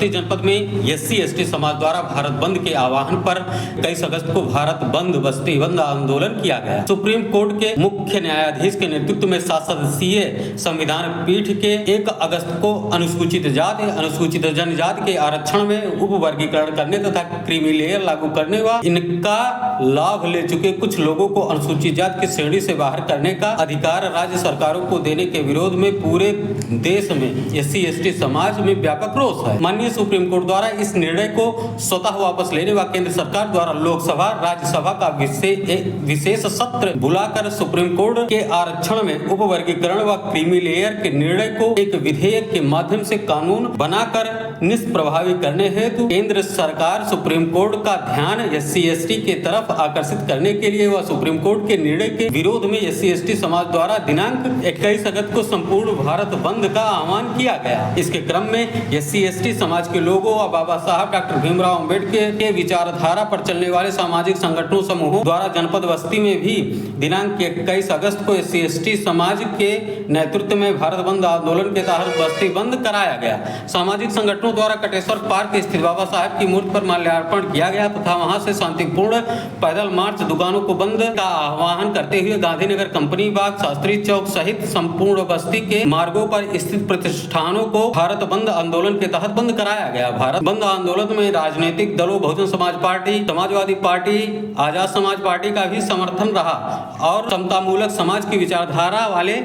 जनपद में SC/ST समाज द्वारा भारत बंद के आह्वान पर 23 अगस्त को भारत बंद बस्ती बंद आंदोलन किया गया। सुप्रीम कोर्ट के मुख्य न्यायाधीश के नेतृत्व में 7 सदस्यीय संविधान पीठ के 1 अगस्त को अनुसूचित जाति अनुसूचित जनजाति के आरक्षण में उप वर्गीकरण करने तथा क्रीमी लेयर लागू करने व इनका लाभ ले चुके कुछ लोगों को अनुसूचित जाति की श्रेणी से बाहर करने का अधिकार राज्य सरकारों को देने के विरोध में पूरे देश में SC/ST समाज में व्यापक रोष है। माननीय सुप्रीम कोर्ट द्वारा इस निर्णय को स्वतः वापस लेने व केंद्र सरकार द्वारा लोकसभा राज्यसभा का विशेष सत्र बुलाकर सुप्रीम कोर्ट के आरक्षण में उप वर्गीकरण व क्रीमी लेयर के निर्णय को एक विधेयक के माध्यम से कानून बनाकर निष्प्रभावी करने हेतु केंद्र सरकार सुप्रीम कोर्ट का ध्यान SC/ST के तरफ आकर्षित करने के लिए व सुप्रीम कोर्ट के निर्णय के विरोध में SC/ST समाज द्वारा दिनांक 21 अगस्त को संपूर्ण भारत बंद का आह्वान किया गया। इसके क्रम में SC/ST समाज के लोगों व बाबा साहब डॉक्टर भीमराव अंबेडकर के विचारधारा पर चलने वाले सामाजिक संगठनों समूहों द्वारा जनपद बस्ती में भी दिनांक 21 अगस्त को SC/ST समाज के नेतृत्व में भारत बंद आंदोलन के तहत बस्ती बंद कराया गया। सामाजिक संगठनों द्वारा कटेश्वर पार्क स्थित बाबा साहब की मूर्ति पर माल्यार्पण किया गया तथा वहां से शांतिपूर्ण पैदल मार्च, दुकानों को बंद का आह्वान करते हुए गांधीनगर, कंपनी बाग, शास्त्री चौक सहित संपूर्ण बस्ती के मार्गों पर स्थित प्रतिष्ठानों को भारत बंद आंदोलन के तहत बंद कराया गया। भारत बंद आंदोलन में राजनीतिक दलों, Bahujan Samaj party, Samajwadi party, Azad Samaj party का भी समर्थन रहा और समतामूलक समाज की विचारधारा वाले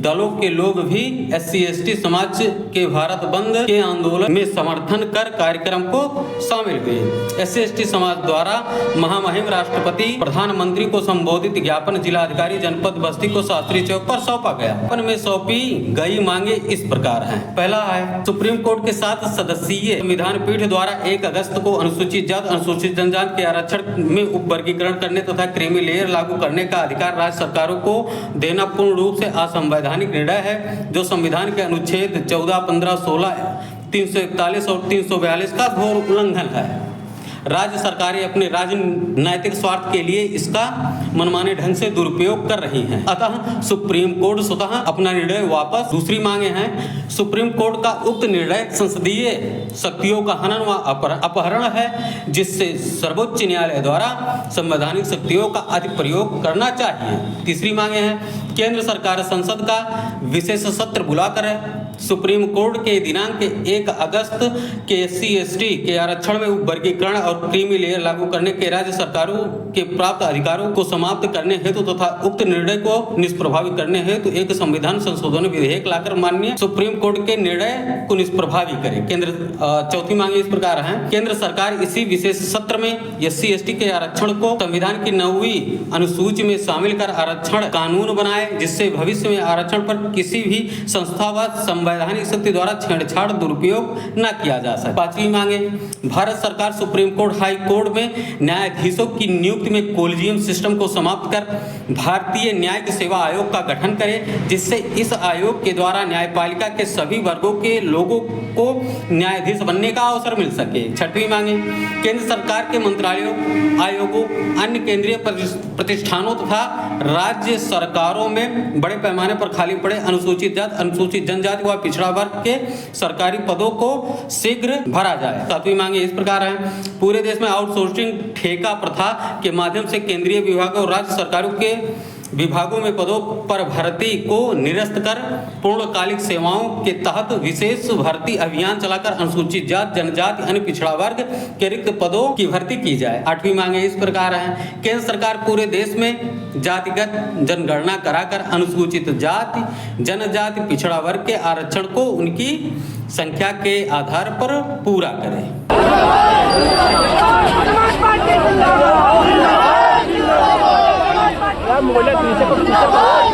दलों के लोग भी SC/ST समाज के भारत बंद के आंदोलन में समर्थन कर कार्यक्रम को शामिल हुए। SC/ST समाज द्वारा महामहिम राष्ट्रपति प्रधानमंत्री को संबोधित ज्ञापन जिलाधिकारी जनपद बस्ती को शास्त्री चौक पर सौंपा गया। ज्ञापन में सौंपी गई मांगे इस प्रकार हैं। पहला है, सुप्रीम कोर्ट के 7 सदस्यीय संविधान पीठ द्वारा 1 अगस्त को अनुसूचित जाति अनुसूचित जनजाति के आरक्षण में उप वर्गीकरण करने तथा क्रीमी लेयर लागू करने का अधिकार राज्य सरकारों को देना पूर्ण रूप से असंवैधानिक निर्णय है, जो संविधान के अनुच्छेद 14, 15, 16, 341 और 342 का घोर उल्लंघन है। राज्य सरकारें अपने राजनीतिक स्वार्थ के लिए इसका मनमाने ढंग से दुरुपयोग कर रही हैं। अतः सुप्रीम कोर्ट स्वतः अपना निर्णय वापस। दूसरी मांगे हैं, सुप्रीम कोर्ट का उक्त निर्णय संसदीय शक्तियों का हनन व अपहरण है, जिससे सर्वोच्च न्यायालय द्वारा संवैधानिक शक्तियों का अधिक प्रयोग करना चाहिए। तीसरी मांगे हैं, केंद्र सरकार संसद का विशेष सत्र बुलाकर सुप्रीम कोर्ट के दिनांक 1 अगस्त के SC/ST के आरक्षण में वर्गीकरण और क्रीमी लेयर लागू करने के राज्य सरकारों के प्राप्त अधिकारों को समाप्त करने हेतु तथा उक्त निर्णय को निष्प्रभावी करने हेतु एक संविधान संशोधन विधेयक लाकर माननीय सुप्रीम कोर्ट के निर्णय को निष्प्रभावी करे। चौथी मांग इस प्रकार है, केंद्र सरकार इसी विशेष सत्र में SC/ST के आरक्षण को संविधान की 9वीं अनुसूची में शामिल कर आरक्षण कानून बनाए, जिससे भविष्य में आरक्षण पर किसी भी संस्था व संवैधानिक शक्ति द्वारा छेड़छाड़ दुरुपयोग न किया जा सके। पांचवी मांगे, भारत सरकार सुप्रीम कोर्ट, हाई कोर्ट में न्यायाधीशों की नियुक्ति में कोलिजियम सिस्टम को समाप्त कर भारतीय न्यायिक सेवा आयोग का गठन करे, जिससे इस आयोग के द्वारा न्यायपालिका के सभी वर्गों के लोगों को न्यायाधीश बनने का अवसर मिल सके। छठवीं मांगे, केंद्र सरकार के मंत्रालयों, आयोगों, अन्य केंद्रीय प्रतिष्ठानों तथा राज्य सरकारों में बड़े पैमाने पर खाली पड़े अनुसूचित जाति, अनुसूचित जनजाति व पिछड़ा वर्ग के सरकारी पदों को शीघ्र भरा जाए। सातवीं मांगे इस प्रकार है, पूरे देश में आउटसोर्सिंग ठेका प्रथा के माध्यम से केंद्रीय विभागों और राज्य सरकारों के विभागों में पदों पर भर्ती को निरस्त कर पूर्णकालिक सेवाओं के तहत विशेष भर्ती अभियान चलाकर अनुसूचित जाति, जनजाति, अन्य पिछड़ा वर्ग के रिक्त पदों की भर्ती की जाए। आठवीं मांगे इस प्रकार है, केंद्र सरकार पूरे देश में जातिगत जनगणना कराकर अनुसूचित जाति, जनजाति, पिछड़ा वर्ग के आरक्षण को उनकी संख्या के आधार पर पूरा करे। जिंदाबाद